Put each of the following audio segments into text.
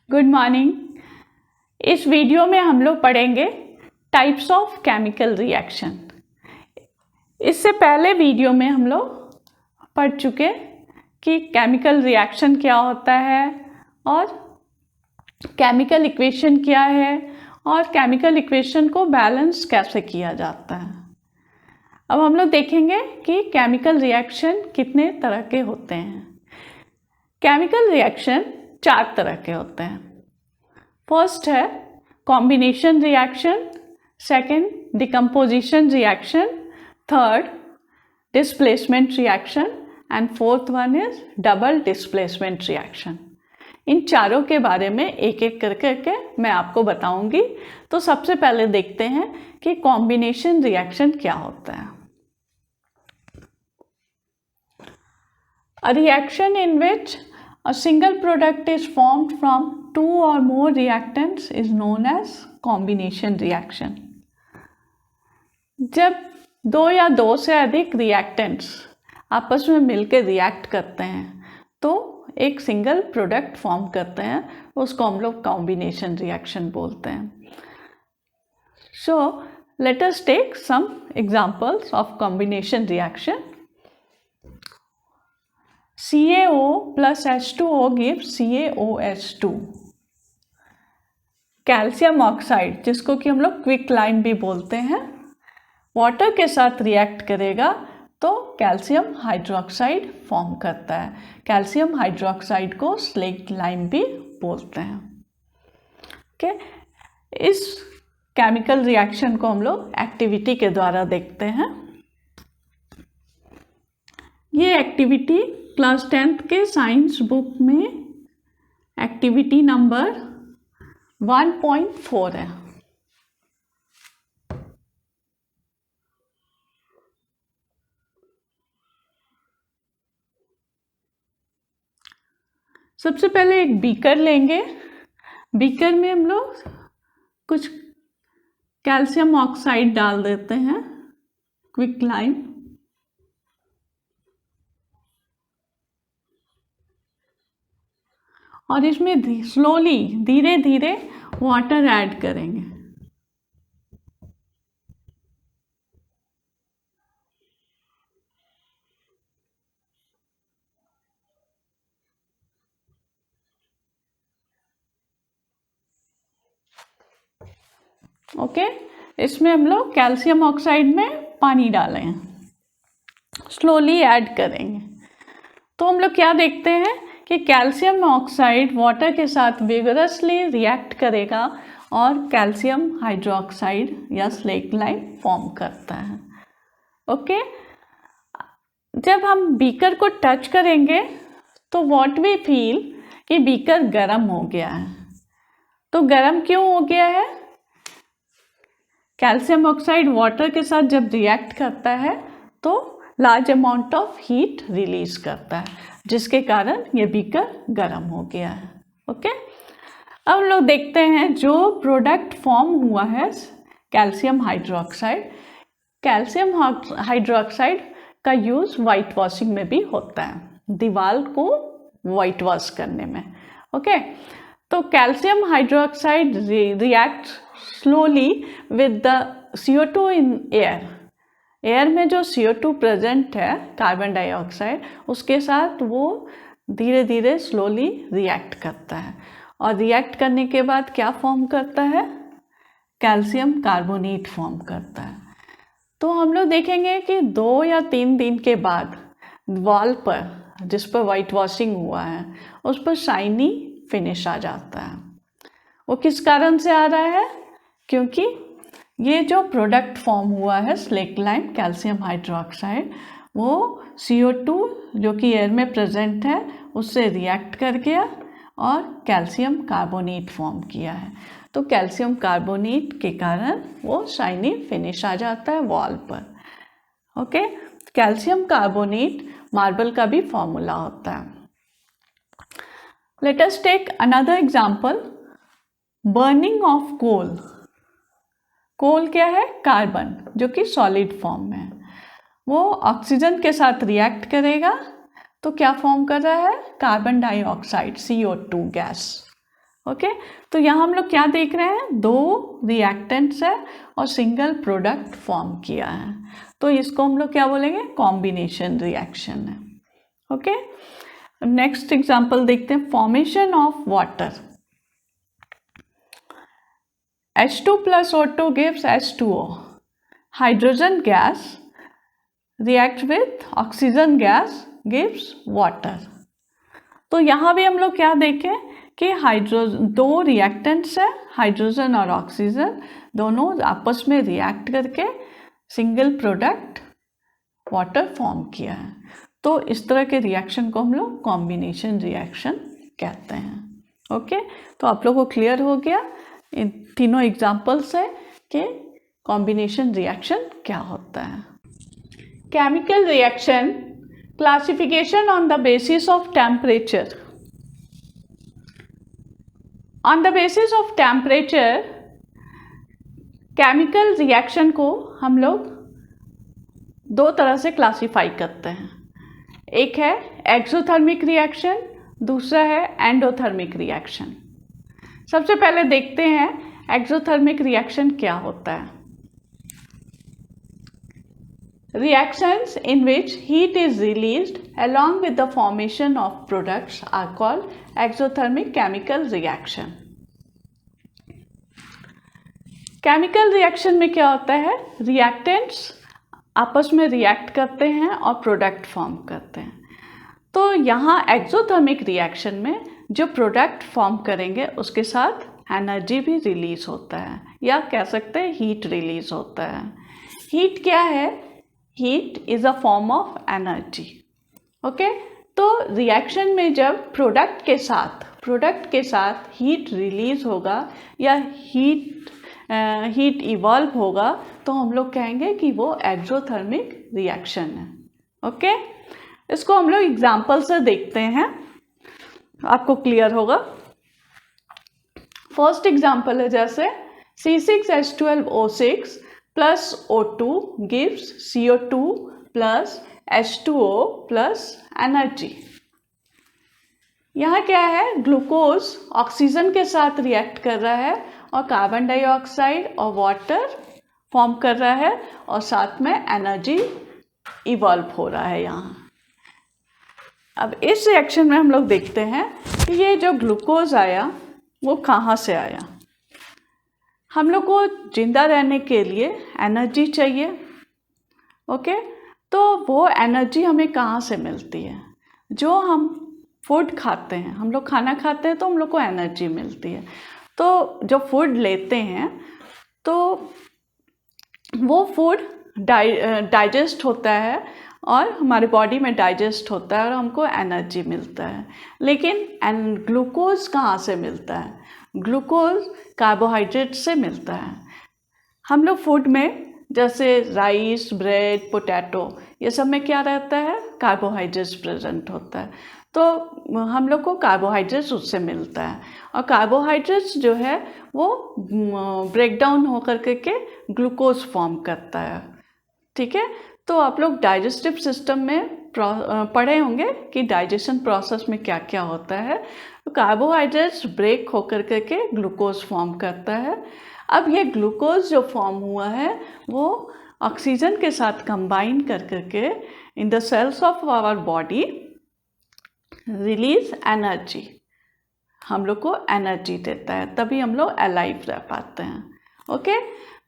Good morning. इस video में हम लोग पढ़ेंगे टाइप्स ऑफ केमिकल रिएक्शन। इससे पहले वीडियो में हम लोग पढ़ चुके कि केमिकल रिएक्शन क्या होता है और केमिकल इक्वेशन क्या है और केमिकल इक्वेशन को बैलेंस कैसे किया जाता है। अब हम लोग देखेंगे कि केमिकल रिएक्शन कितने तरह के होते हैं। केमिकल रिएक्शन 4 तरह के होते हैं। फर्स्ट है combination reaction, second decomposition reaction, third displacement reaction and fourth one is double displacement reaction. इन चारों के बारे में एक एक करके मैं आपको बताऊंगी। तो सबसे पहले देखते हैं कि कॉम्बिनेशन रिएक्शन क्या होता है। A reaction in which a single product is formed from 2 or more reactants is known as combination reaction. जब 2 या 2 से अधिक रिएक्टेंट्स आपस में मिलकर रिएक्ट करते हैं तो एक सिंगल प्रोडक्ट फॉर्म करते हैं, उसको हम लोग कॉम्बिनेशन रिएक्शन बोलते हैं। So let us take some examples of combination reaction. CaO plus H2O gives CaOH2। Calcium oxide, जिसको कि हम लोग क्विक लाइम भी बोलते हैं, वाटर के साथ रिएक्ट करेगा तो कैल्शियम हाइड्रोक्साइड फॉर्म करता है। कैल्शियम हाइड्रोक्साइड को स्लेक्ट लाइम भी बोलते हैं। ओके, इस केमिकल रिएक्शन को हम लोग एक्टिविटी के द्वारा देखते हैं। ये एक्टिविटी क्लास 10th के साइंस बुक में एक्टिविटी नंबर 1.4 है। सबसे पहले एक बीकर लेंगे। बीकर में हम लोग कुछ कैल्शियम ऑक्साइड डाल देते हैं, क्विक लाइम, और इसमें स्लोली धीरे धीरे वाटर ऐड करेंगे। ओके, इसमें हम लोग कैल्शियम ऑक्साइड में पानी डालें हैं, स्लोली ऐड करेंगे। तो हम लोग क्या देखते हैं कि कैल्शियम ऑक्साइड वाटर के साथ विगरसली रिएक्ट करेगा और कैल्शियम हाइड्रोक्साइड या स्लेक्ट लाइम फॉर्म करता है। ओके, जब हम बीकर को टच करेंगे तो व्हाट वी फील कि बीकर गर्म हो गया है। तो गर्म क्यों हो गया है? कैल्शियम ऑक्साइड वाटर के साथ जब रिएक्ट करता है तो large amount of heat release करता है, जिसके कारण ये बीकर गर्म हो गया है। ओके, अब हम लोग देखते हैं जो प्रोडक्ट फॉर्म हुआ है कैल्शियम हाइड्रोक्साइड। कैल्शियम हाइड्रोक्साइड का यूज़ वाइट वॉशिंग में भी होता है, दीवार को वाइट वॉश करने में। ओके, तो calcium hydroxide react slowly with the CO2 in air. Air में जो CO2 प्रेजेंट है, कार्बन डाइऑक्साइड, उसके साथ वो धीरे धीरे स्लोली रिएक्ट करता है और रिएक्ट करने के बाद क्या फॉर्म करता है? कैल्शियम कार्बोनेट फॉर्म करता है। तो हम लोग देखेंगे कि 2 या 3 दिन के बाद वॉल पर, जिस पर वाइट वॉशिंग हुआ है, उस पर शाइनी फिनिश आ जाता है। वो किस कारण से आ रहा है? क्योंकि ये जो प्रोडक्ट फॉर्म हुआ है स्लेक्ट लाइम कैल्शियम हाइड्रोक्साइड, वो CO2 जो कि एयर में प्रेजेंट है उससे रिएक्ट कर गया और कैल्शियम कार्बोनेट फॉर्म किया है। तो कैल्शियम कार्बोनेट के कारण वो शाइनी फिनिश आ जाता है वॉल पर। ओके, कैल्शियम कार्बोनेट मार्बल का भी फॉर्मूला होता है। Let us take another example, burning of coal. Coal क्या है? कार्बन, जो कि सॉलिड फॉर्म में है। वो ऑक्सीजन के साथ रिएक्ट करेगा तो क्या फॉर्म कर रहा है? Carbon dioxide, CO2 gas. Okay तो यहाँ हम लोग क्या देख रहे हैं, दो रिएक्टेंट्स है और सिंगल प्रोडक्ट फॉर्म किया है, तो इसको हम लोग क्या बोलेंगे, कॉम्बिनेशन रिएक्शन है। ओके नेक्स्ट एग्जांपल देखते हैं, formation of water. H2 plus O2 gives H2O. Hydrogen gas react with oxygen gas gives water. तो यहाँ भी हम लोग क्या देखें कि दो रिएक्टेंट्स है, हाइड्रोजन और ऑक्सीजन, दोनों आपस में रिएक्ट करके सिंगल प्रोडक्ट वाटर फॉर्म किया है। तो इस तरह के रिएक्शन को हम लोग कॉम्बिनेशन रिएक्शन कहते हैं। ओके तो आप लोगों को क्लियर हो गया इन तीनों एग्जाम्पल्स है कि कॉम्बिनेशन रिएक्शन क्या होता है। Chemical reaction classification on the basis of temperature. On the basis of temperature chemical reaction को हम लोग दो तरह से क्लासीफाई करते हैं, एक है एक्सोथर्मिक रिएक्शन, दूसरा है एंडोथर्मिक रिएक्शन। सबसे पहले देखते हैं एक्सोथर्मिक रिएक्शन क्या होता है। Reactions in which heat is released along with the formation of products are called exothermic chemical reaction. Chemical reaction में क्या होता है, रिएक्टेंट्स आपस में रिएक्ट करते हैं और प्रोडक्ट फॉर्म करते हैं। तो यहाँ एक्सोथर्मिक रिएक्शन में जो प्रोडक्ट फॉर्म करेंगे उसके साथ एनर्जी भी रिलीज होता है, या कह सकते हैं हीट रिलीज होता है। हीट क्या है, heat is a form of energy. Okay तो रिएक्शन में जब प्रोडक्ट के साथ हीट रिलीज होगा या हीट इवॉल्व होगा तो हम लोग कहेंगे कि वो एक्सोथर्मिक रिएक्शन है। ओके इसको हम लोग एग्जाम्पल से देखते हैं, आपको क्लियर होगा। फर्स्ट एग्जाम्पल है जैसे C6H12O6 plus O2 gives CO2 plus H2O plus energy। यहाँ क्या है, ग्लूकोज ऑक्सीजन के साथ रिएक्ट कर रहा है और कार्बन डाइऑक्साइड और वाटर फॉर्म कर रहा है और साथ में एनर्जी इवॉल्व हो रहा है यहाँ। अब इस रिएक्शन में हम लोग देखते हैं कि ये जो ग्लूकोज आया वो कहाँ से आया। हम लोग को जिंदा रहने के लिए एनर्जी चाहिए। ओके तो वो एनर्जी हमें कहाँ से मिलती है, जो हम फूड खाते हैं, हम लोग खाना खाते हैं तो हम लोग को एनर्जी मिलती है। तो जो फूड लेते हैं तो वो फूड डाइजेस्ट होता है और हमारे बॉडी में डाइजेस्ट होता है और हमको एनर्जी मिलता है। लेकिन ग्लूकोज कहाँ से मिलता है, ग्लूकोज कार्बोहाइड्रेट से मिलता है। हम लोग फूड में जैसे राइस, ब्रेड, पोटैटो, ये सब में क्या रहता है, कार्बोहाइड्रेट्स प्रेजेंट होता है। तो हम लोग को कार्बोहाइड्रेट्स उससे मिलता है और कार्बोहाइड्रेट्स जो है वो ब्रेक डाउन होकर के ग्लूकोज फॉर्म करता है। ठीक है तो आप लोग डाइजेस्टिव सिस्टम में पढ़े होंगे कि डाइजेशन प्रोसेस में क्या क्या होता है। तो कार्बोहाइड्रेट्स ब्रेक होकर के ग्लूकोज फॉर्म करता है। अब ये ग्लूकोज जो फॉर्म हुआ है वो ऑक्सीजन के साथ कंबाइन कर करके in the cells of our body release energy, हम लोग को एनर्जी देता है, तभी हम लोग अलाइव रह पाते हैं। ओके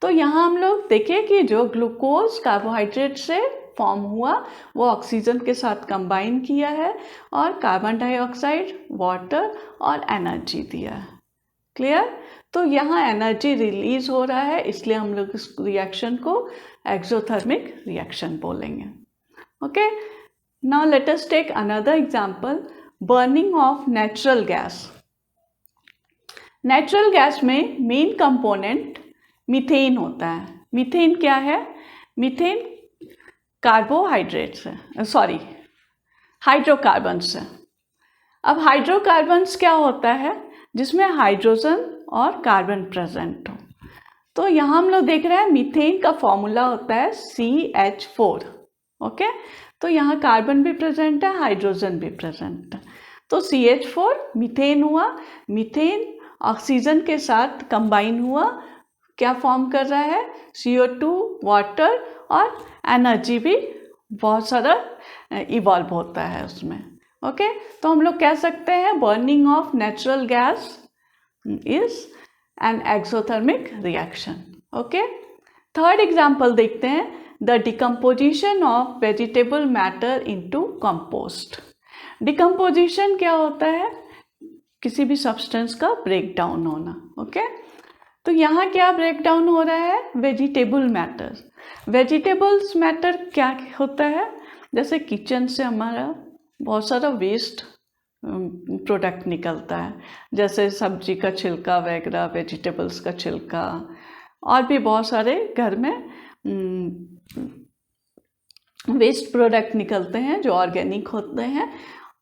तो यहाँ हम लोग देखें कि जो ग्लूकोज कार्बोहाइड्रेट से फॉर्म हुआ वो ऑक्सीजन के साथ कंबाइन किया है और कार्बन डाइऑक्साइड, वाटर और एनर्जी दिया है। क्लियर? तो यहाँ एनर्जी रिलीज हो रहा है, इसलिए हम लोग इस रिएक्शन को एक्सोथर्मिक रिएक्शन बोलेंगे। Okay now let us take another example, burning of natural gas. Natural gas में मेन कंपोनेंट मीथेन होता है। मीथेन क्या है, मीथेन कार्बोहाइड्रेट्स है, सॉरी हाइड्रोकार्बन्स है। अब हाइड्रोकार्बन्स क्या होता है, जिसमें हाइड्रोजन और कार्बन प्रेजेंट हो। तो यहाँ हम लोग देख रहे हैं मीथेन का फॉर्मूला होता है CH4। ओके तो यहाँ कार्बन भी प्रेजेंट है, हाइड्रोजन भी प्रेजेंट है, तो CH4 मीथेन हुआ। मीथेन ऑक्सीजन के साथ कंबाइन हुआ, क्या फॉर्म कर रहा है, CO2, वाटर और एनर्जी भी बहुत सारा इवॉल्व होता है उसमें। ओके, तो हम लोग कह सकते हैं burning of natural gas is an exothermic reaction. Okay, third example देखते हैं, the decomposition of vegetable matter into compost. Decomposition क्या होता है, किसी भी सब्सटेंस का ब्रेक डाउन होना। ओके, तो यहाँ क्या ब्रेक डाउन हो रहा है, वेजिटेबल मैटर। वेजिटेबल्स मैटर क्या होता है, जैसे किचन से हमारा बहुत सारा वेस्ट प्रोडक्ट निकलता है, जैसे सब्जी का छिलका वगैरह, वेजिटेबल्स का छिलका, और भी बहुत सारे घर में वेस्ट प्रोडक्ट निकलते हैं जो ऑर्गेनिक होते हैं।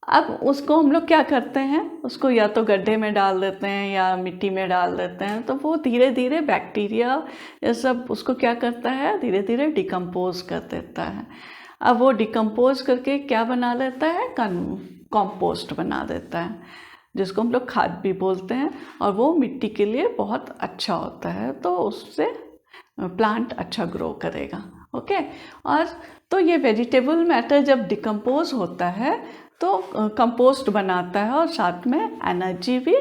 अब उसको हम लोग क्या करते हैं, उसको या तो गड्ढे में डाल देते हैं या मिट्टी में डाल देते हैं, तो वो धीरे धीरे बैक्टीरिया ये सब उसको क्या करता है, धीरे धीरे डिकम्पोज कर देता है। अब वो डिकम्पोज करके क्या बना लेता है, कंपोस्ट बना देता है, जिसको हम लोग खाद भी बोलते हैं, और वो मिट्टी के लिए बहुत अच्छा होता है, तो उससे प्लांट अच्छा ग्रो करेगा। ओके, और तो ये वेजिटेबल मैटर जब डिकम्पोज होता है तो कंपोस्ट बनाता है और साथ में एनर्जी भी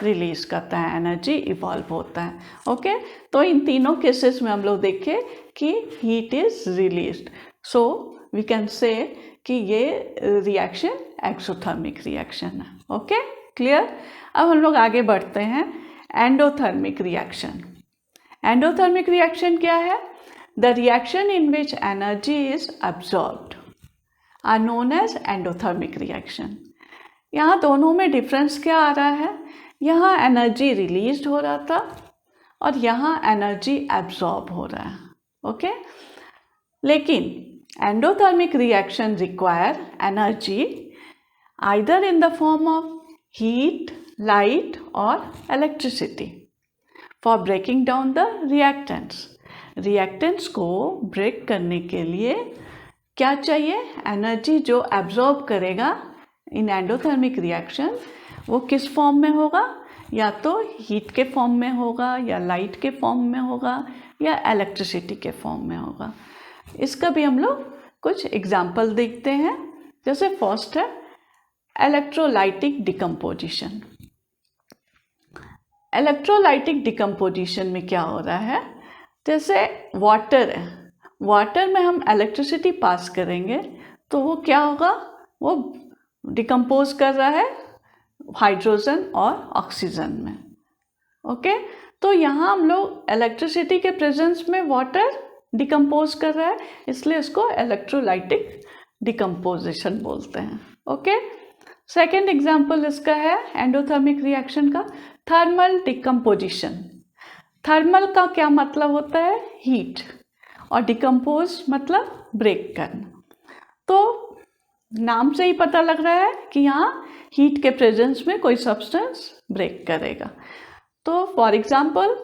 रिलीज करता है, एनर्जी इवॉल्व होता है। ओके, तो इन तीनों केसेस में हम लोग देखें कि heat is released, so we can say कि ये रिएक्शन एक्सोथर्मिक रिएक्शन है। Okay, clear. अब हम लोग आगे बढ़ते हैं, एंडोथर्मिक रिएक्शन। एंडोथर्मिक रिएक्शन क्या है, the reaction in which energy is absorbed are known as endothermic reaction. यहाँ दोनों में डिफरेंस क्या आ रहा है, यहाँ एनर्जी रिलीज हो रहा था और यहाँ एनर्जी एब्जॉर्ब हो रहा है। ओके, लेकिन endothermic reaction require energy either in the form of heat, light और electricity for breaking down the reactants. Reactants को ब्रेक करने के लिए क्या चाहिए, एनर्जी जो एब्जॉर्ब करेगा इन एंडोथर्मिक रिएक्शन, वो किस फॉर्म में होगा, या तो हीट के फॉर्म में होगा, या लाइट के फॉर्म में होगा, या इलेक्ट्रिसिटी के फॉर्म में होगा। इसका भी हम लोग कुछ एग्जाम्पल देखते हैं। जैसे फर्स्ट है इलेक्ट्रोलाइटिक डिकम्पोजिशन। इलेक्ट्रोलाइटिक डिकम्पोजिशन में क्या हो रहा है, जैसे वाटर है, वाटर में हम इलेक्ट्रिसिटी पास करेंगे तो वो क्या होगा, वो डिकम्पोज कर रहा है हाइड्रोजन और ऑक्सीजन में। ओके, तो यहाँ हम लोग इलेक्ट्रिसिटी के प्रेजेंस में वाटर डिकम्पोज कर रहा है, इसलिए इसको इलेक्ट्रोलाइटिक डिकम्पोजिशन बोलते हैं। ओके, सेकेंड एग्जाम्पल इसका है एंडोथर्मिक रिएक्शन का, थर्मल डिकम्पोजिशन। थर्मल का क्या मतलब होता है, हीट, और डिकम्पोज मतलब ब्रेक करना। तो नाम से ही पता लग रहा है कि यहाँ हीट के प्रेजेंस में कोई सब्सटेंस ब्रेक करेगा। तो for example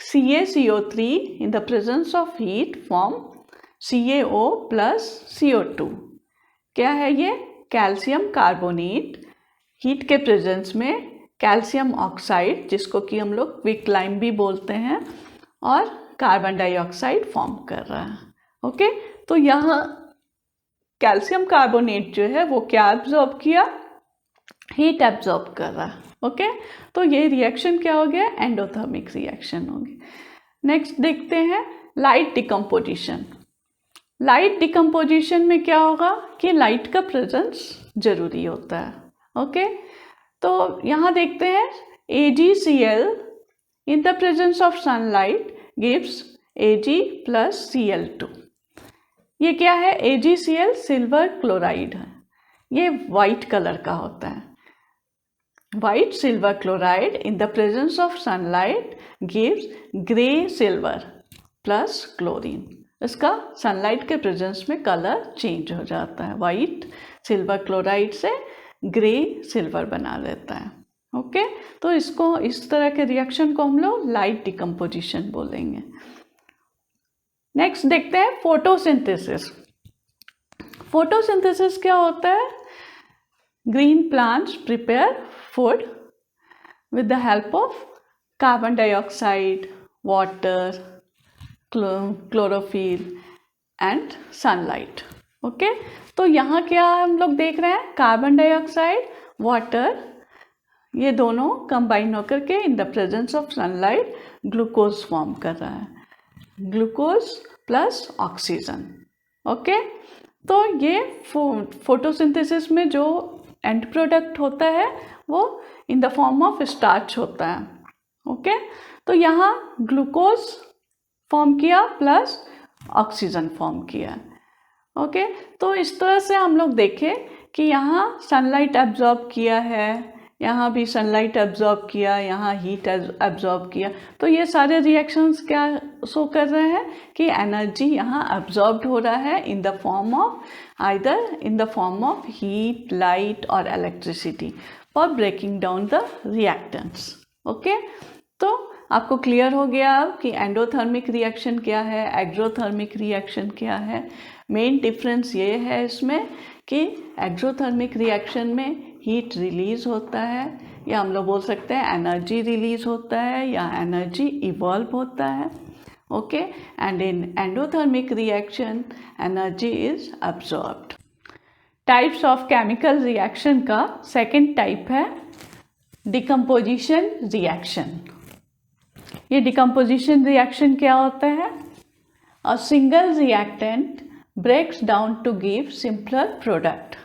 CaCO3 in the presence of heat form CaO plus CO2। क्या है ये, कैल्शियम कार्बोनेट हीट के प्रेजेंस में कैल्शियम ऑक्साइड, जिसको कि हम लोग क्विकलाइम भी बोलते हैं, और कार्बन डाइऑक्साइड फॉर्म कर रहा है। ओके, तो यहाँ कैल्शियम कार्बोनेट जो है वो क्या एब्जॉर्ब किया, हीट एब्जॉर्ब कर रहा है। ओके, तो ये रिएक्शन क्या हो गया, एंडोथर्मिक रिएक्शन हो गया। नेक्स्ट देखते हैं लाइट डिकम्पोजिशन। लाइट डिकम्पोजिशन में क्या होगा कि लाइट का प्रेजेंस जरूरी होता है। ओके, तो यहाँ देखते हैं AgCl in the presence of sunlight gives Ag plus Cl2। ये क्या है, AgCl सिल्वर क्लोराइड है, ये वाइट कलर का होता है। White silver chloride in the presence of sunlight gives grey silver plus chlorine. इसका सनलाइट के प्रेजेंस में कलर चेंज हो जाता है, वाइट सिल्वर क्लोराइड से ग्रे सिल्वर बना लेता है। ओके, तो इसको इस तरह के रिएक्शन को हम लोग लाइट डिकम्पोजिशन बोलेंगे। नेक्स्ट देखते हैं फोटोसिंथेसिस। फोटोसिंथेसिस क्या होता है, green plants prepare food with the help of carbon dioxide, water, chlorophyll and sunlight. Okay, तो यहाँ क्या हम लोग देख रहे हैं, कार्बन डाइऑक्साइड, वाटर, ये दोनों कंबाइन होकर के in the presence of sunlight glucose form कर रहा है, ग्लूकोज प्लस ऑक्सीजन। ओके, तो ये फोटोसिंथेसिस में जो एंड प्रोडक्ट होता है वो इन द फॉर्म ऑफ स्टार्च होता है। ओके, तो यहाँ ग्लूकोज फॉर्म किया प्लस ऑक्सीजन फॉर्म किया। ओके, तो इस तरह से हम लोग देखें कि यहाँ सनलाइट एब्जॉर्ब किया है, यहाँ भी सनलाइट एब्जॉर्ब किया, यहाँ हीट एब्जॉर्ब किया, तो ये सारे रिएक्शंस क्या शो कर रहे हैं कि एनर्जी यहाँ एब्जॉर्ब्ड हो रहा है in the form of either in the form of heat, light और electricity for breaking down the reactants. Okay, तो आपको क्लियर हो गया अब कि एंडोथर्मिक रिएक्शन क्या है, एक्सोथर्मिक रिएक्शन क्या है। मेन डिफरेंस ये है इसमें कि एक्सोथर्मिक रिएक्शन में हीट रिलीज होता है, या हम लोग बोल सकते हैं एनर्जी रिलीज होता है या एनर्जी इवॉल्व होता है। Okay, and in endothermic reaction energy is absorbed. Types of chemical reaction का सेकंड टाइप है डिकम्पोजिशन रिएक्शन। ये डिकम्पोजिशन रिएक्शन क्या होता है, a single reactant breaks down to give simpler product.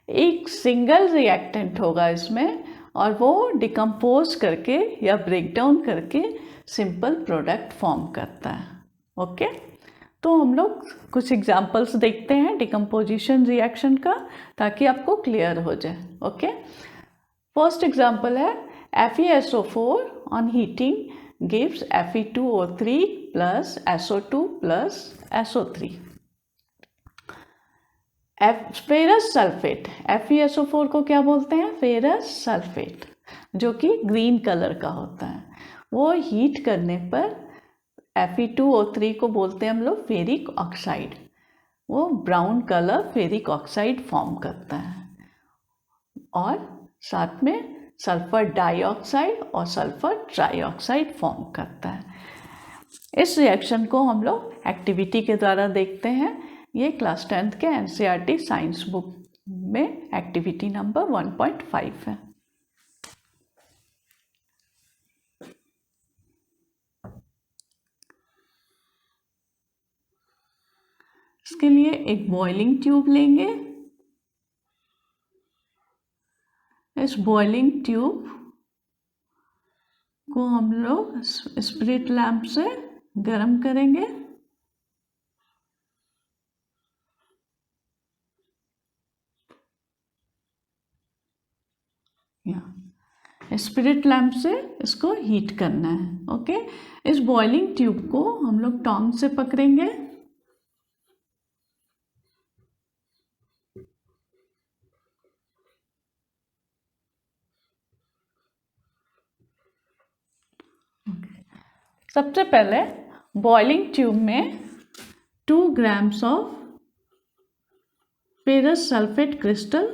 एक सिंगल रिएक्टेंट होगा इसमें और वो डिकम्पोज करके या ब्रेक डाउन करके सिंपल प्रोडक्ट फॉर्म करता है। ओके, तो हम लोग कुछ एग्जांपल्स देखते हैं डिकम्पोजिशन रिएक्शन का ताकि आपको क्लियर हो जाए। ओके, फर्स्ट एग्जांपल है FeSO4 on heating gives Fe2O3 plus SO2 plus SO3। Ferrous sulphate, FeSO4 को क्या बोलते हैं, फेरस सल्फेट, जो कि ग्रीन कलर का होता है। वो हीट करने पर Fe2O3 को बोलते हैं हम लोग फेरिक ऑक्साइड, वो brown colour ferric oxide form करता है और साथ में सल्फर डाइऑक्साइड और सल्फर ट्राइऑक्साइड फॉर्म करता है। इस रिएक्शन को हम लोग एक्टिविटी के द्वारा देखते हैं। ये क्लास 10th के NCERT साइंस बुक में एक्टिविटी नंबर 1.5 है। इसके लिए एक बॉइलिंग ट्यूब लेंगे। इस बॉइलिंग ट्यूब को हम लोग स्पिरिट लैंप से गर्म करेंगे। स्पिरिट लैंप से इसको हीट करना है। ओके, इस बॉइलिंग ट्यूब को हम लोग टोंग से पकड़ेंगे। सबसे पहले बॉइलिंग ट्यूब में 2 grams of ferrous sulphate crystal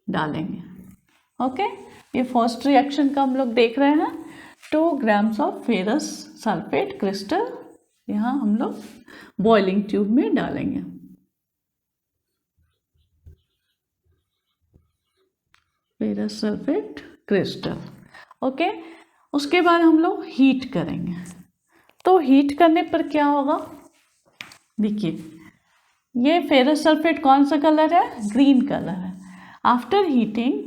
डालेंगे। ओके, ये फर्स्ट रिएक्शन का हम लोग देख रहे हैं। 2 grams of ferrous sulphate crystal यहाँ हम लोग बॉइलिंग ट्यूब में डालेंगे। Ferrous sulphate crystal. ओके, उसके बाद हम लोग हीट करेंगे। तो हीट करने पर क्या होगा, देखिए ये फेरस सल्फेट कौन सा कलर है, ग्रीन कलर है। After heating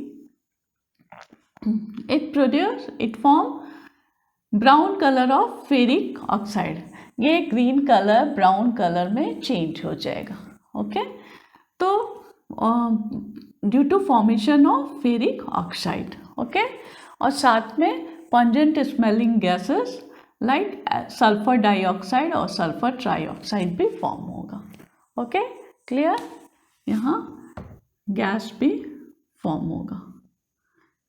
it form brown colour of ferric oxide. ये ग्रीन कलर ब्राउन कलर में चेंज हो जाएगा। ओके, तो due to formation of ferric oxide. Okay, और साथ में pungent smelling gases like sulphur dioxide और सल्फर ट्राइऑक्साइड भी फॉर्म होगा। ओके, क्लियर, यहाँ गैस भी फॉर्म होगा।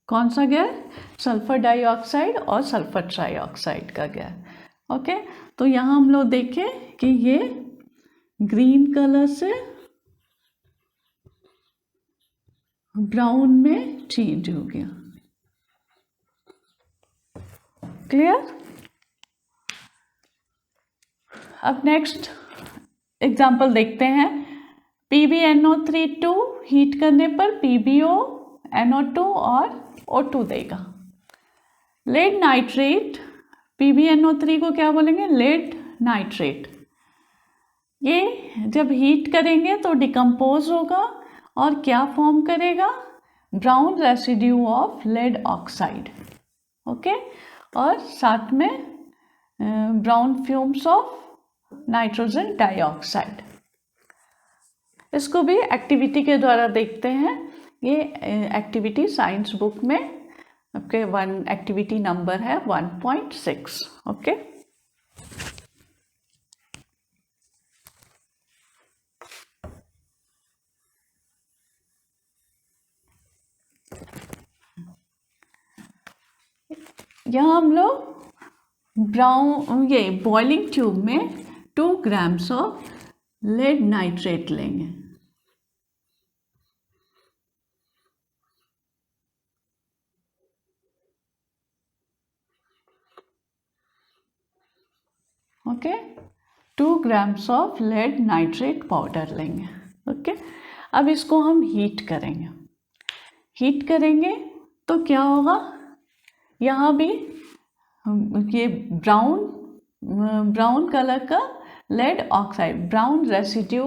कौन सा गैस, सल्फर डाइऑक्साइड और सल्फर ट्राइऑक्साइड का गैस। ओके, तो यहाँ हम लोग देखें कि ये ग्रीन कलर से ब्राउन में चेंज हो गया। क्लियर। अब नेक्स्ट एग्जाम्पल देखते हैं। PbNO3 हीट करने पर PbONO2 और O2 देगा। लेड नाइट्रेट, PbNO3 को क्या बोलेंगे? Lead nitrate. ये जब हीट करेंगे तो डिकम्पोज होगा और क्या फॉर्म करेगा? Brown residue of lead oxide. Okay, और साथ में brown fumes of nitrogen dioxide. इसको भी एक्टिविटी के द्वारा देखते हैं। ये एक्टिविटी साइंस बुक में आपके एक्टिविटी नंबर है 1.6। ओके, यहाँ हम लोग बॉइलिंग ट्यूब में 2 ग्राम्स ऑफ लेड नाइट्रेट लेंगे। Okay, 2 grams of lead nitrate powder लेंगे। ओके, अब इसको हम हीट करेंगे। हीट करेंगे तो क्या होगा? यहाँ भी ये ब्राउन कलर का lead oxide, brown residue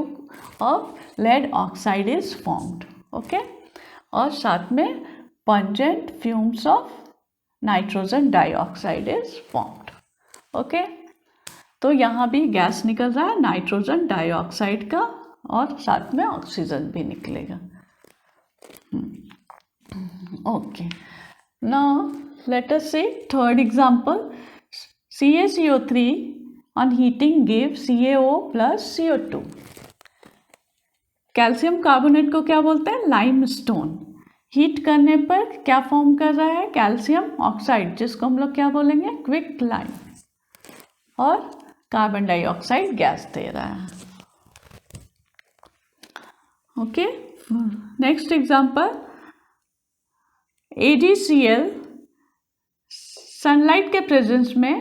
of lead oxide is formed. Okay, और साथ में pungent fumes of nitrogen dioxide is formed. Okay, तो यहाँ भी गैस निकल रहा है नाइट्रोजन डाइऑक्साइड का और साथ में ऑक्सीजन भी निकलेगा। Okay, now let us see third example. CaCO3 on heating gave CaO plus CO2. Calcium carbonate को क्या बोलते हैं? लाइमस्टोन। हीट करने पर क्या फॉर्म कर रहा है? कैल्शियम ऑक्साइड, जिसको हम लोग क्या बोलेंगे? क्विक लाइम, और कार्बन डाइऑक्साइड गैस दे रहा है। Okay, next example. AgCl sunlight के प्रेजेंस में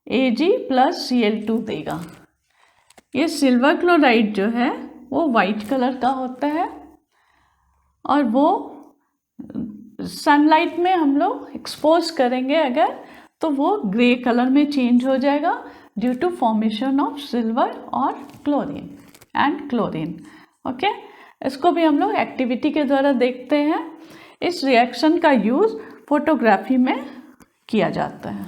Ag प्लस Cl2 देगा। ये सिल्वर क्लोराइड जो है वो वाइट कलर का होता है और वो सनलाइट में हम लोग एक्सपोज करेंगे अगर, तो वो ग्रे कलर में चेंज हो जाएगा due to formation of silver और क्लोरीन एंड क्लोरीन। ओके, इसको भी हम लोग एक्टिविटी के द्वारा देखते हैं। इस रिएक्शन का यूज़ फोटोग्राफी में किया जाता है।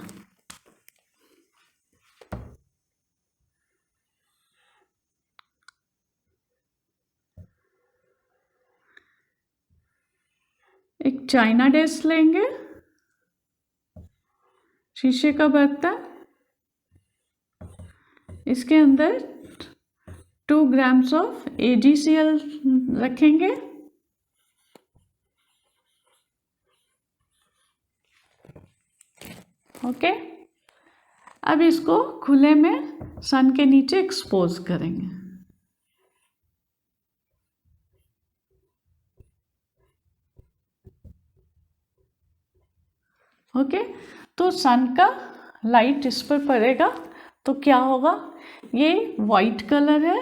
एक चाइना डिश लेंगे, शीशे का बर्तन, इसके अंदर 2 ग्राम्स ऑफ AgCl रखेंगे। ओके, अब इसको खुले में सन के नीचे एक्सपोज करेंगे। ओके, तो सन का लाइट इस पर पड़ेगा तो क्या होगा? ये वाइट कलर है,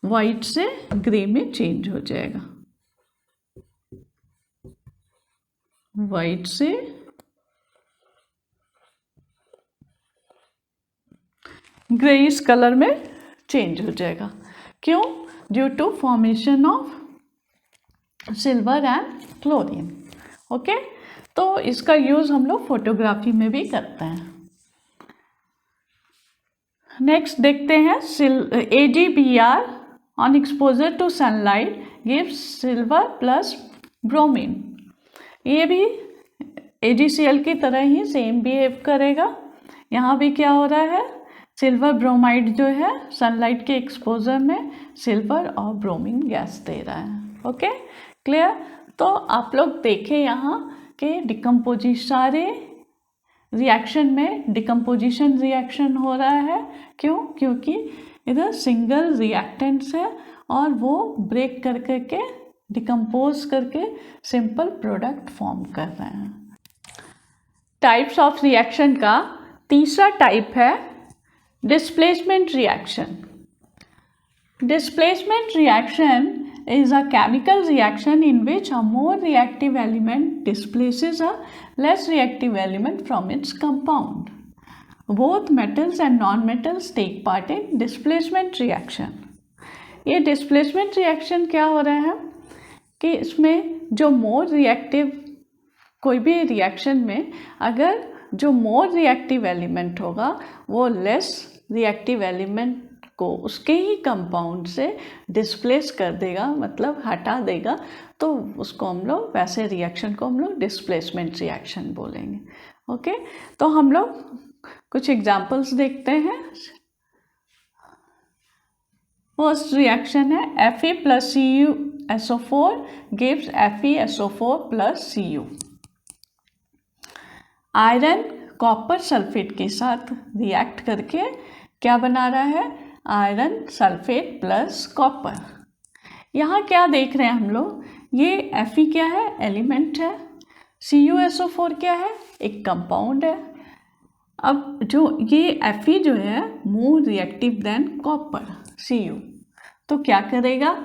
वाइट से ग्रे में चेंज हो जाएगा, वाइट से ग्रेइश कलर में चेंज हो जाएगा। क्यों? Due to formation of silver and chlorine. Okay, तो इसका यूज़ हम लोग फोटोग्राफी में भी करते हैं। नेक्स्ट देखते हैं AgBr on exposure to sunlight gives silver plus bromine. ये भी AgCl की तरह ही सेम बिहेव करेगा। यहाँ भी क्या हो रहा है? सिल्वर ब्रोमाइड जो है सनलाइट के एक्सपोजर में सिल्वर और ब्रोमीन गैस दे रहा है। Okay, clear? तो आप लोग देखें यहाँ के डिकम्पोजिशन, सारे रिएक्शन में डिकम्पोजिशन रिएक्शन हो रहा है। क्यों? क्योंकि इधर सिंगल रिएक्टेंट्स है और वो ब्रेक कर करके डिकम्पोज करके सिंपल प्रोडक्ट फॉर्म कर रहे हैं। टाइप्स ऑफ रिएक्शन का तीसरा टाइप है displacement reaction. Displacement reaction is a chemical reaction in which a more reactive element displaces a less reactive element from its compound. Both metals and non-metals take part in displacement reaction. ये displacement reaction क्या हो रहा है कि इसमें जो more reactive, कोई भी reaction में अगर जो more reactive element होगा वो less reactive element को उसके ही कंपाउंड से डिस्प्लेस कर देगा, मतलब हटा देगा, तो उसको हम लोग, वैसे रिएक्शन को हम लोग डिस्प्लेसमेंट रिएक्शन बोलेंगे। ओके, तो हम लोग कुछ एग्जांपल्स देखते हैं। फर्स्ट रिएक्शन है Fe plus CuSO4 gives FeSO4 plus Cu। Iron copper sulphate के साथ रिएक्ट करके क्या बना रहा है? Iron sulphate plus copper. यहाँ क्या देख रहे हैं हम लोग? ये Fe क्या है? एलिमेंट है। CuSO4 क्या है? एक कंपाउंड है। अब जो ये Fe जो है more reactive than copper Cu, तो क्या करेगा?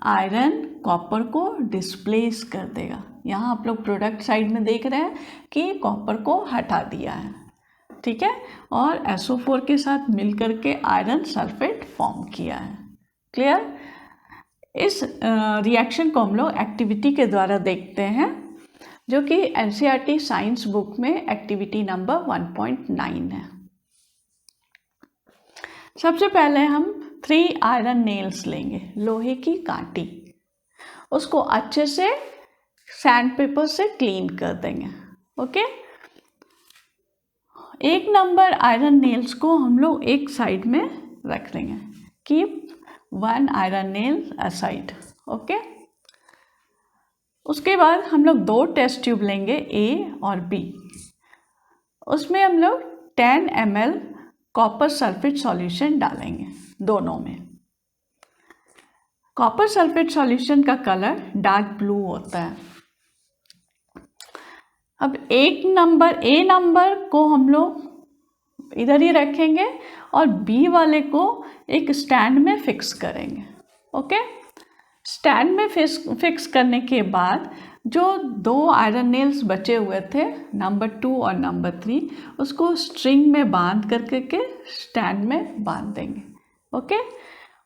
आयरन कॉपर को डिस्प्लेस कर देगा। यहाँ आप लोग प्रोडक्ट साइड में देख रहे हैं कि कॉपर को हटा दिया है, ठीक है, और SO4 के साथ मिलकर के आयरन सल्फेट फॉर्म किया है। क्लियर? इस रिएक्शन को हम लोग एक्टिविटी के द्वारा देखते हैं, जो कि NCERT साइंस बुक में एक्टिविटी नंबर 1.9 है। सबसे पहले हम 3 आयरन नेल्स लेंगे, लोहे की कांटी, उसको अच्छे से सैंड पेपर से क्लीन कर देंगे। ओके, 1 नंबर आयरन नेल्स को हम लोग एक साइड में रख देंगे। Keep 1 iron nail aside. Okay, उसके बाद हम लोग 2 टेस्ट ट्यूब लेंगे, A और B। उसमें हम लोग 10 ml कॉपर सल्फेट सॉल्यूशन डालेंगे दोनों में। कॉपर सल्फेट सॉल्यूशन का कलर डार्क ब्लू होता है। अब A नंबर को हम लोग इधर ही रखेंगे और B वाले को एक स्टैंड में फिक्स करेंगे। ओके, स्टैंड में फिक्स करने के बाद जो 2 आयरन नेल्स बचे हुए थे, नंबर 2 और नंबर 3, उसको स्ट्रिंग में बांध करके स्टैंड में बांध देंगे। ओके,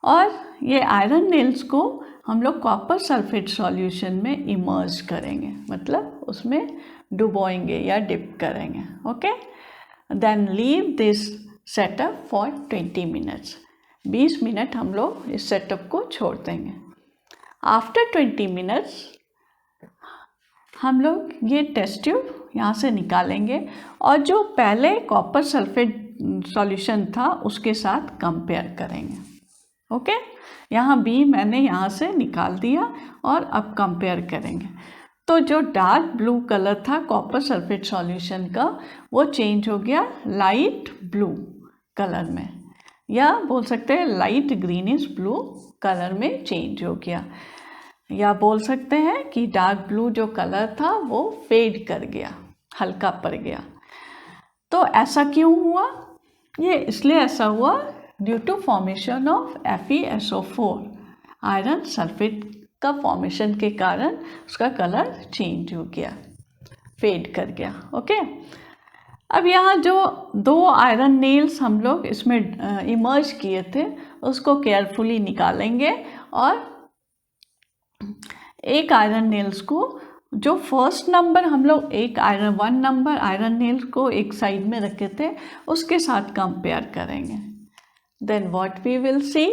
और ये आयरन नेल्स को हम लोग कॉपर सल्फेट सॉल्यूशन में इमर्ज करेंगे, मतलब उसमें डुबोएंगे या डिप करेंगे। Okay, then leave this setup for 20 minutes. 20 minute हम लोग इस सेटअप को छोड़ देंगे। आफ्टर 20 मिनट्स हम लोग ये टेस्ट ट्यूब यहाँ से निकालेंगे और जो पहले कॉपर सल्फेट सॉल्यूशन था उसके साथ कंपेयर करेंगे। ओके, यहाँ B मैंने यहाँ से निकाल दिया और अब कंपेयर करेंगे। तो जो डार्क ब्लू कलर था कॉपर सल्फेट सॉल्यूशन का, वो चेंज हो गया लाइट ब्लू कलर में, या बोल सकते हैं लाइट ग्रीनिश ब्लू कलर में चेंज हो गया, या बोल सकते हैं कि डार्क ब्लू जो कलर था वो फेड कर गया, हल्का पड़ गया। तो ऐसा क्यों हुआ? ये इसलिए ऐसा हुआ due to formation of FeSO4, iron sulphate का फॉर्मेशन के कारण उसका कलर चेंज हो गया, फेड कर गया। ओके, अब यहाँ जो 2 आयरन नेल्स हम लोग इसमें इमर्ज किए थे उसको केयरफुली निकालेंगे और एक आयरन नेल्स को, जो फर्स्ट नंबर हम लोग 1 नंबर आयरन नेल्स को एक साइड में रखे थे, उसके साथ कंपेयर करेंगे। Then what we will see,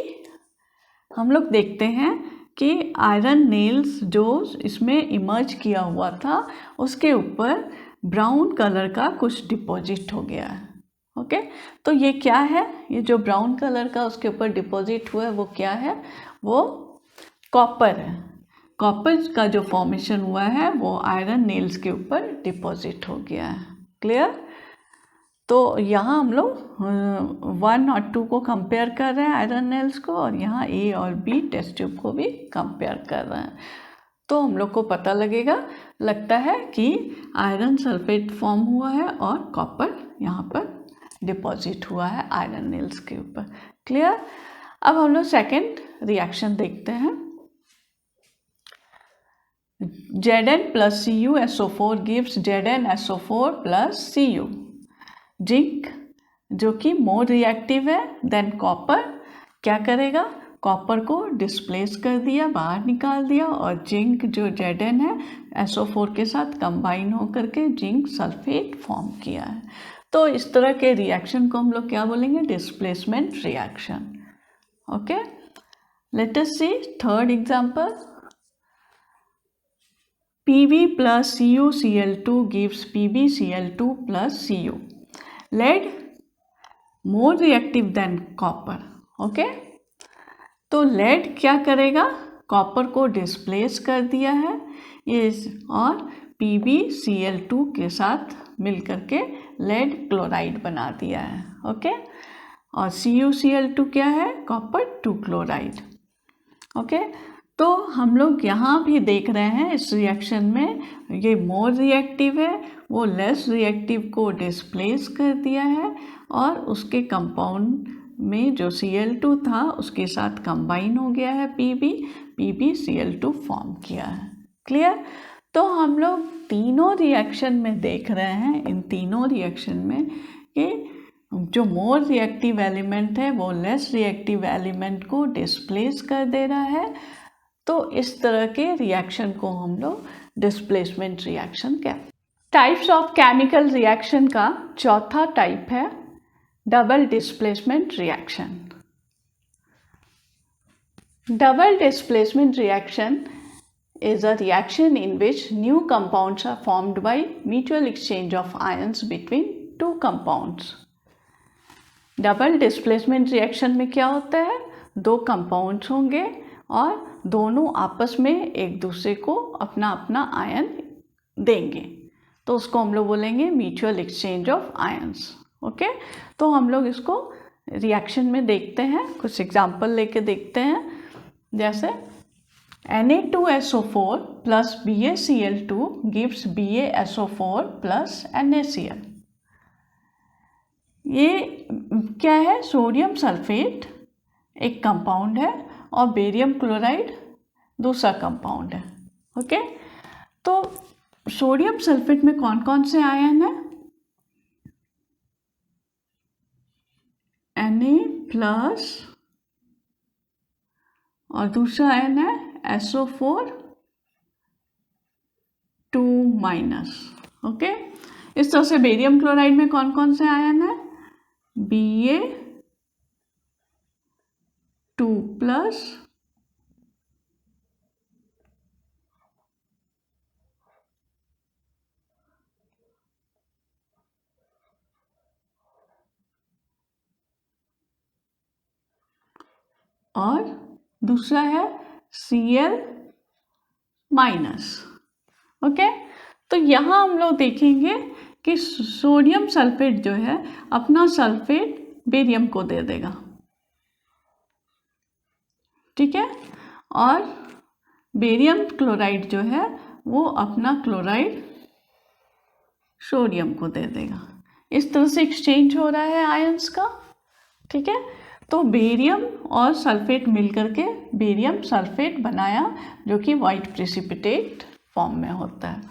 हम लोग देखते हैं कि आयरन नेल्स जो इसमें इमर्ज किया हुआ था उसके ऊपर ब्राउन कलर का कुछ डिपॉजिट हो गया है। ओके, तो ये क्या है? ये जो ब्राउन कलर का उसके ऊपर डिपॉजिट हुआ है वो क्या है? वो कॉपर है। कॉपर का जो फॉर्मेशन हुआ है वो आयरन नेल्स के ऊपर डिपॉजिट हो गया है। क्लियर? तो यहाँ हम लोग 1 और 2 को कंपेयर कर रहे हैं आयरन नेल्स को, और यहाँ A और B टेस्ट ट्यूब को भी कंपेयर कर रहे हैं। तो हम लोग को पता लगता है कि आयरन सल्फेट फॉर्म हुआ है और कॉपर यहाँ पर डिपॉजिट हुआ है आयरन नेल्स के ऊपर। क्लियर। अब हम लोग सेकेंड रिएक्शन देखते हैं। Zn plus CuSO4 gives ZnSO4 plus Cu। Zinc जो कि मोर रिएक्टिव है देन कॉपर क्या करेगा, कॉपर को डिस्प्लेस कर दिया, बाहर निकाल दिया, और जिंक जो Zn है SO4 के साथ कंबाइन होकर के जिंक सल्फेट फॉर्म किया है। तो इस तरह के रिएक्शन को हम लोग क्या बोलेंगे, displacement reaction. Okay, let us see third example. Pb plus CuCl2 gives PbCl2 plus Cu। lead more reactive than copper। Okay, तो lead क्या करेगा, कॉपर को डिस्प्लेस कर दिया है और PbCl2 के साथ मिलकर के lead क्लोराइड बना दिया है। ओके, और CuCl2 क्या है, कॉपर 2 क्लोराइड। ओके, तो हम लोग यहाँ भी देख रहे हैं इस रिएक्शन में ये मोर रिएक्टिव है, वो लेस रिएक्टिव को डिस्प्लेस कर दिया है और उसके कंपाउंड में जो Cl2 था उसके साथ कंबाइन हो गया है PbCl2 फॉर्म किया है। क्लियर। तो हम लोग तीनों रिएक्शन में देख रहे हैं, इन तीनों रिएक्शन में कि जो मोर रिएक्टिव एलिमेंट है वो लेस रिएक्टिव एलिमेंट को डिस्प्लेस कर दे रहा है। तो इस तरह के रिएक्शन को हम लोग डिस्प्लेसमेंट रिएक्शन कहते हैं। टाइप्स ऑफ केमिकल रिएक्शन का चौथा टाइप है double displacement reaction. Double displacement reaction is a reaction in which new compounds are formed by mutual exchange of ions between two compounds। Double displacement reaction में क्या होता है, दो compounds होंगे और दोनों आपस में एक दूसरे को अपना अपना आयन देंगे, तो उसको हम लोग बोलेंगे mutual exchange of ions. Okay, तो हम लोग इसको रिएक्शन में देखते हैं, कुछ एग्जांपल लेके देखते हैं। जैसे Na2SO4 plus BaCl2 gives BaSO4 plus NaCl। ये क्या है, सोडियम सल्फेट एक कंपाउंड है और बेरियम क्लोराइड दूसरा कंपाउंड है। ओके, तो सोडियम सल्फेट में कौन कौन से आयन है, Na+ और दूसरा आयन है SO4 2-। ओके, इस तरह से बेरियम क्लोराइड में कौन कौन से आयन है, Ba2+ और दूसरा है Cl-। ओके, तो यहाँ हम लोग देखेंगे कि सोडियम सल्फेट जो है अपना सल्फेट बेरियम को दे देगा, ठीक है, और बेरियम क्लोराइड जो है वो अपना क्लोराइड सोडियम को दे देगा। इस तरह से एक्सचेंज हो रहा है आयंस का। ठीक है, तो बेरियम और सल्फेट मिलकर के बेरियम सल्फेट बनाया जो कि वाइट प्रेसिपिटेट फॉर्म में होता है,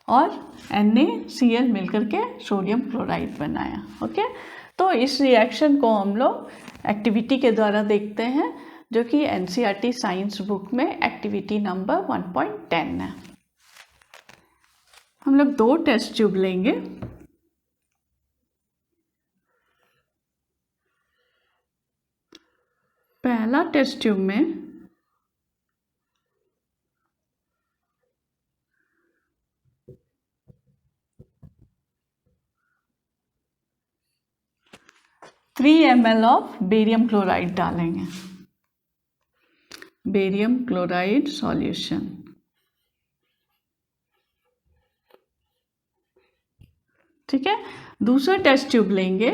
और NaCl मिलकर के सोडियम क्लोराइड बनाया। ओके, तो इस रिएक्शन को हम लोग एक्टिविटी के द्वारा देखते हैं जो कि NCERT साइंस बुक में एक्टिविटी नंबर 1.10 है। हम लोग 2 टेस्ट ट्यूब लेंगे। पहला टेस्ट ट्यूब में three ml of barium chloride डालेंगे, बेरियम क्लोराइड सॉल्यूशन। ठीक है, दूसरा टेस्ट ट्यूब लेंगे,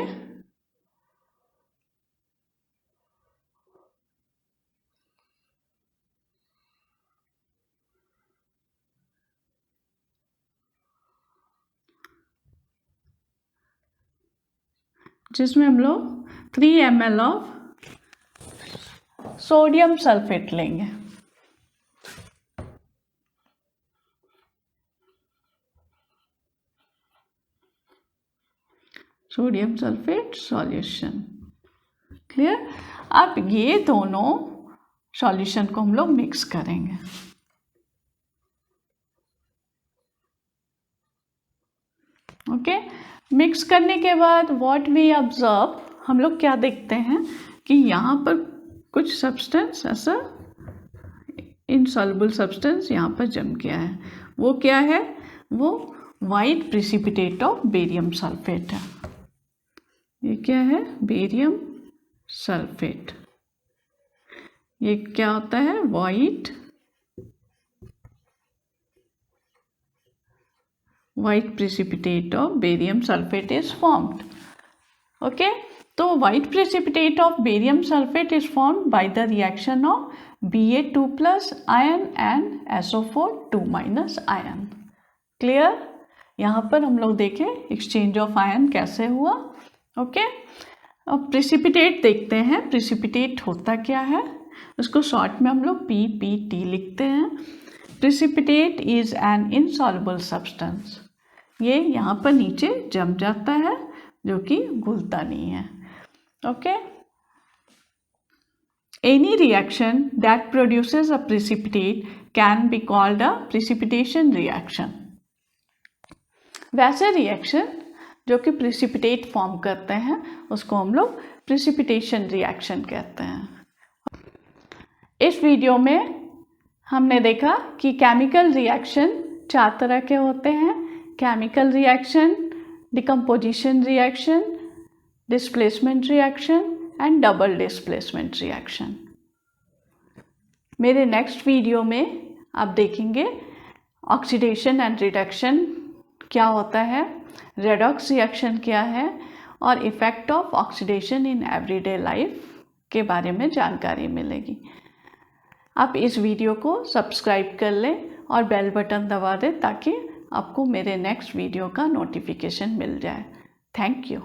जिसमें हम लोग 3 ml ऑफ सोडियम सल्फेट लेंगे। Sodium sulphate solution, clear. अब ये दोनों सॉल्यूशन को हम लोग मिक्स करेंगे। ओके, मिक्स करने के बाद व्हाट वी ऑब्जर्व, हम लोग क्या देखते हैं कि यहाँ पर कुछ सब्सटेंस ऐसा इनसॉल्युबल सब्सटेंस यहाँ पर जम गया है। वो क्या है? वो white precipitate of barium sulphate है। ये क्या है? Barium sulphate. ये क्या होता है? white precipitate of barium sulfate is formed. Okay, so white precipitate of barium sulfate is formed by the reaction of Ba2 plus ion and SO4 2 minus ion. Clear? यहाँ पर हम लोग देखें exchange of ion कैसे हुआ। Okay, अब precipitate देखते हैं। precipitate होता क्या है, उसको शॉर्ट में हम लोग PPT लिखते हैं। precipitate is an insoluble substance। ये यहाँ पर नीचे जम जाता है, जो कि घुलता नहीं है। Okay, any reaction that produces a precipitate can be called a precipitation reaction. वैसे रिएक्शन जो कि प्रिसिपिटेट फॉर्म करते हैं उसको हम लोग प्रिसिपिटेशन रिएक्शन कहते हैं। इस वीडियो में हमने देखा कि केमिकल रिएक्शन 4 तरह के होते हैं। Chemical reaction, decomposition reaction, displacement reaction and double displacement reaction. मेरे नेक्स्ट वीडियो में आप देखेंगे ऑक्सीडेशन एंड रिडक्शन क्या होता है, रेडॉक्स रिएक्शन क्या है, और effect of oxidation in everyday life के बारे में जानकारी मिलेगी। आप इस वीडियो को सब्सक्राइब कर लें और बेल बटन दबा दें ताकि आपको मेरे नेक्स्ट वीडियो का नोटिफिकेशन मिल जाए। Thank you.